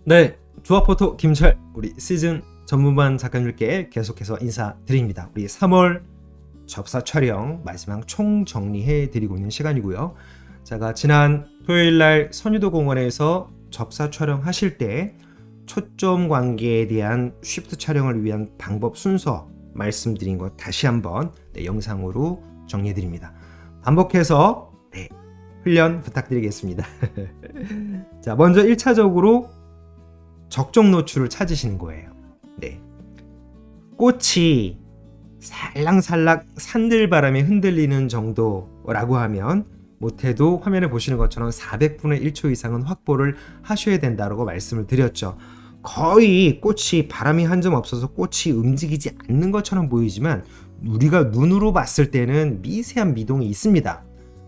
네, 조합포토 김철 우리 시즌 전문반 작가님들께 계속해서 인사드립니다. 우리 3월 접사 촬영 마지막 총 정리해 드리고 있는 시간이고요. 제가 지난 토요일날 선유도 공원에서 접사 촬영하실 때 초점 관계에 대한 쉬프트 촬영을 위한 방법 순서 말씀드린 것 다시 한번 영상으로 정리해 드립니다. 반복해서 훈련 부탁드리겠습니다. 자, 먼저 1차적으로 적정 노출을 찾으시는 거예요. 꽃이 살랑살랑 산들바람에 흔들리는 정도라고 하면 못해도 화면에 보시는 것처럼 400분의 1초 이상은 확보를 하셔야 된다고 말씀을 드렸죠. 거의 꽃이 바람이 한 점 없어서 꽃이 움직이지 않는 것처럼 보이지만 우리가 눈으로 봤을 때는 미세한 미동이 있습니다.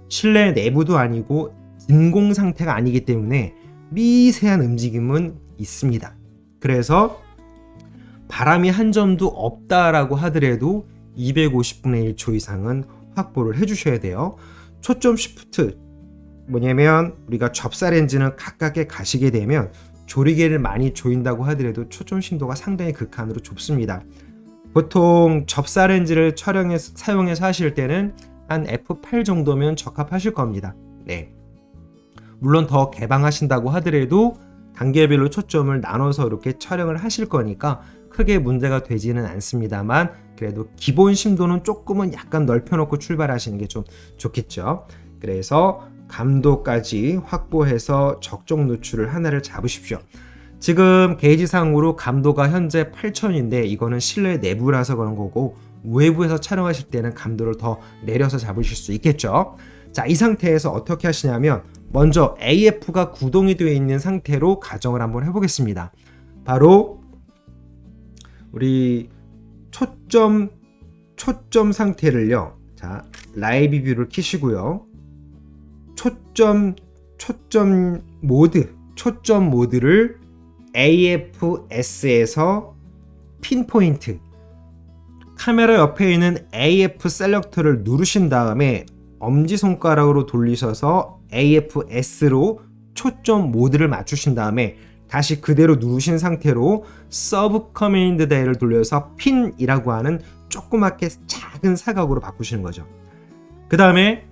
실내 내부도 아니고 진공 상태가 아니기 때문에 미세한 움직임은 있습니다. 그래서 바람이 한 점도 없다라고 하더라도 250분의 1초 이상은 확보를 해주셔야 돼요. 초점 시프트 뭐냐면 우리가 접사 렌즈는 가깝게 가시게 되면 조리개를 많이 조인다고 하더라도 초점 심도가 상당히 극한으로 좁습니다. 보통 접사 렌즈를 사용해서 하실 때는 한 f8 정도면 적합하실 겁니다. 물론 더 개방하신다고 하더라도 단계별로 초점을 나눠서 이렇게 촬영을 하실 거니까 크게 문제가 되지는 않습니다만 그래도 기본 심도는 조금은 약간 넓혀놓고 출발하시는 게 좀 좋겠죠. 그래서 감도까지 확보해서 적정 노출을 하나를 잡으십시오. 지금 게이지상으로 감도가 현재 8000인데 이거는 실내 내부라서 그런 거고 외부에서 촬영하실 때는 감도를 더 내려서 잡으실 수 있겠죠. 자, 이 상태에서 어떻게 하시냐면 먼저 AF가 구동이 되어 있는 상태로 가정을 한번 해보겠습니다. 바로 우리 초점 상태를요. 자, 라이브 뷰를 키시고요. 초점 모드를 AFS에서 핀포인트 카메라 옆에 있는 AF 셀렉터를 누르신 다음에 엄지손가락으로 돌리셔서 AFS로 초점 모드를 맞추신 다음에 다시 그대로 누르신 상태로 서브 커맨드 다이를 돌려서 핀이라고 하는 조그맣게 작은 사각으로 바꾸시는 거죠. 그 다음에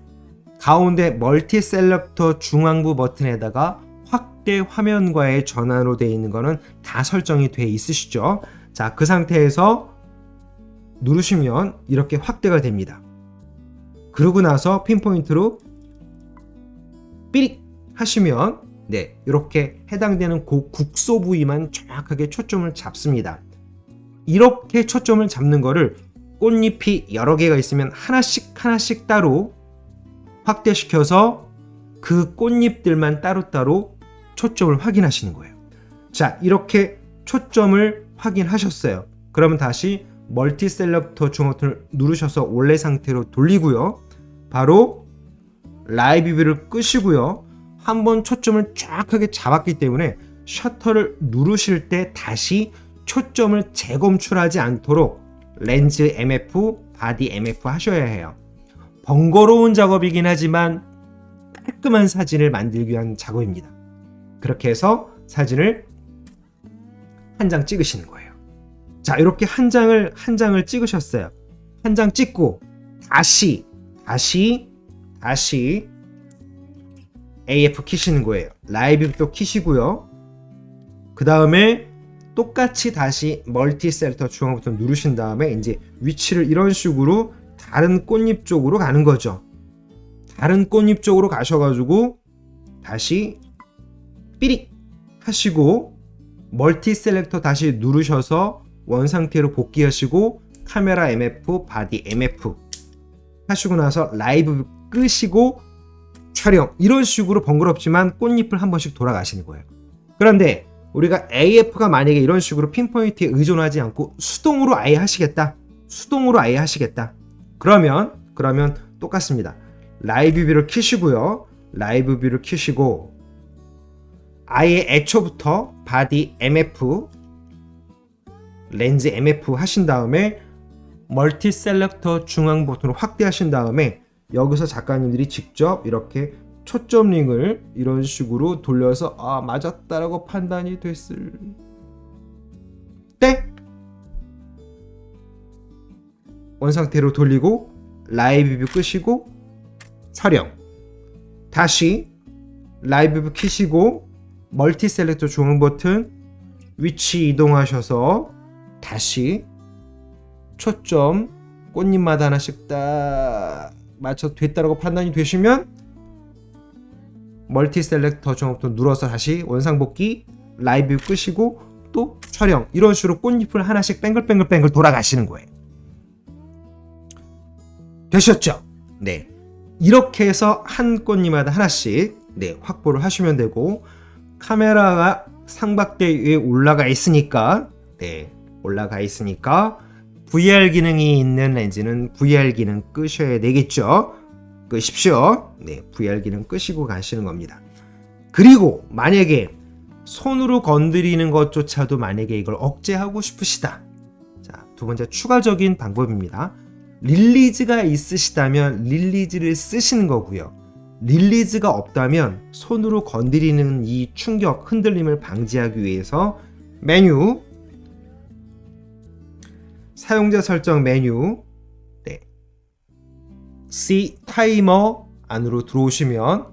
가운데 멀티 셀렉터 중앙부 버튼에다가 확대 화면과의 전환으로 되어 있는 거는 다 설정이 되어 있으시죠. 자, 그 상태에서 누르시면 이렇게 확대가 됩니다. 그러고 나서 핀포인트로 삐릭 하시면 이렇게 해당되는 국소 부위만 정확하게 초점을 잡습니다. 이렇게 초점을 잡는 거를 꽃잎이 여러 개가 있으면 하나씩 따로 확대시켜서 그 꽃잎들만 따로따로 초점을 확인하시는 거예요. 자, 이렇게 초점을 확인하셨어요. 그러면 다시 멀티 셀렉터 중앙부를 누르셔서 원래 상태로 돌리고요. 바로 라이브 뷰를 끄시고요. 한번 초점을 정확하게 잡았기 때문에 셔터를 누르실 때 다시 초점을 재검출하지 않도록 렌즈 MF, 바디 MF 하셔야 해요. 번거로운 작업이긴 하지만 깔끔한 사진을 만들기 위한 작업입니다. 그렇게 해서 사진을 한 장 찍으시는 거예요. 자, 이렇게 한 장을 찍으셨어요. 한 장 찍고 다시 AF 키시는 거예요. 라이브 또 키시고요. 그 다음에 똑같이 다시 멀티 셀렉터 중앙 버튼 누르신 다음에 이제 위치를 이런 식으로 다른 꽃잎 쪽으로 가는 거죠. 다른 꽃잎 쪽으로 가셔가지고 다시 삐릭 하시고 멀티 셀렉터 다시 누르셔서 원 상태로 복귀하시고 카메라 MF, 바디 MF 하시고 나서 라이브 끄시고 촬영. 이런 식으로 번거롭지만 꽃잎을 한 번씩 돌아가시는 거예요. 그런데 우리가 AF가 만약에 이런 식으로 핀포인트에 의존하지 않고 수동으로 아예 하시겠다. 그러면 똑같습니다. 라이브 뷰를 키시고요. 라이브 뷰를 키시고 아예 애초부터 바디 MF, 렌즈 MF 하신 다음에 멀티 셀렉터 중앙 버튼을 확대하신 다음에 여기서 작가님들이 직접 이렇게 초점 링을 이런 식으로 돌려서 맞았다라고 판단이 됐을 때 원상태로 돌리고 라이브 뷰 끄시고 촬영, 다시 라이브 뷰 켜시고 멀티 셀렉터 중앙 버튼 위치 이동하셔서 다시 초점 꽃잎마다 하나씩 딱 맞춰 됐다라고 판단이 되시면 멀티 셀렉터 중앙 버튼 눌러서 다시 원상 복귀, 라이브 뷰 끄시고 또 촬영, 이런 식으로 꽃잎을 하나씩 뱅글뱅글 돌아가시는 거예요. 되셨죠? 네. 이렇게 해서 한 꽃잎마다 하나씩 확보를 하시면 되고, 카메라가 상박대 위에 올라가 있으니까 VR 기능이 있는 렌즈는 VR 기능 끄셔야 되겠죠. 끄십시오. VR 기능 끄시고 가시는 겁니다. 그리고 만약에 손으로 건드리는 것조차도 만약에 이걸 억제하고 싶으시다. 자, 두 번째 추가적인 방법입니다. 릴리즈가 있으시다면 릴리즈를 쓰시는 거고요. 릴리즈가 없다면 손으로 건드리는 이 충격, 흔들림을 방지하기 위해서 메뉴, 사용자 설정 메뉴, C 타이머 안으로 들어오시면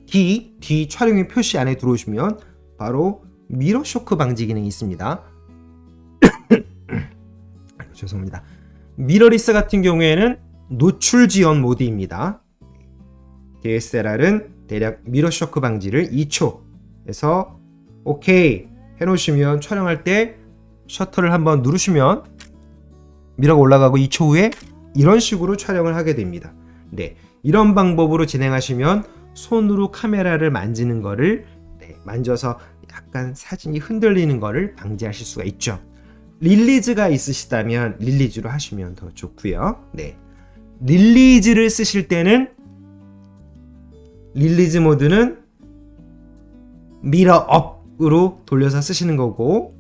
D 촬영의 표시 안에 들어오시면 바로 미러 쇼크 방지 기능이 있습니다. 죄송합니다. 미러리스 같은 경우에는 노출 지연 모드입니다. DSLR은 대략 미러 쇼크 방지를 2초에서 오케이 해놓으시면 촬영할 때 셔터를 한번 누르시면 미러가 올라가고 2초 후에 이런 식으로 촬영을 하게 됩니다. 이런 방법으로 진행하시면 손으로 카메라를 만지는 거를 만져서 약간 사진이 흔들리는 거를 방지하실 수가 있죠. 릴리즈가 있으시다면 릴리즈로 하시면 더 좋고요. 릴리즈를 쓰실 때는 릴리즈 모드는 미러 업으로 돌려서 쓰시는 거고,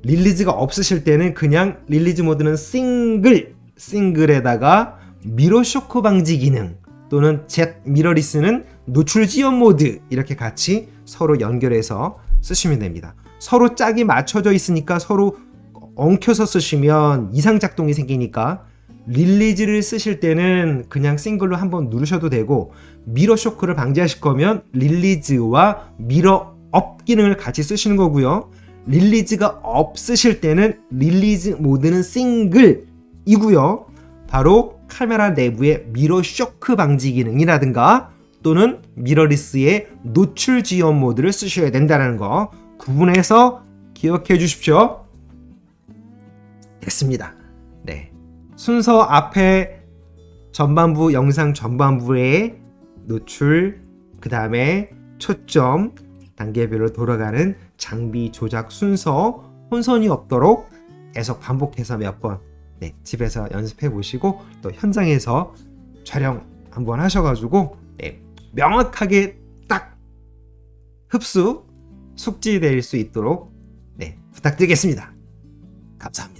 릴리즈가 없으실 때는 그냥 릴리즈 모드는 싱글에다가 미러 쇼크 방지 기능 또는 Z 미러리스는 노출 지연 모드 이렇게 같이 서로 연결해서 쓰시면 됩니다. 서로 짝이 맞춰져 있으니까 서로 엉켜서 쓰시면 이상 작동이 생기니까 릴리즈를 쓰실 때는 그냥 싱글로 한번 누르셔도 되고, 미러 쇼크를 방지하실 거면 릴리즈와 미러 업 기능을 같이 쓰시는 거고요. 릴리즈가 없으실 때는 릴리즈 모드는 싱글이고요. 바로 카메라 내부의 미러 쇼크 방지 기능이라든가 또는 미러리스의 노출 지연 모드를 쓰셔야 된다는 거 구분해서 기억해 주십시오. 됐습니다. 순서 앞에 전반부, 영상 전반부에 노출, 그 다음에 초점, 단계별로 돌아가는 장비 조작 순서 혼선이 없도록 계속 반복해서 몇 번 집에서 연습해 보시고 또 현장에서 촬영 한번 하셔가지고 명확하게 딱 숙지될 수 있도록 부탁드리겠습니다. 감사합니다.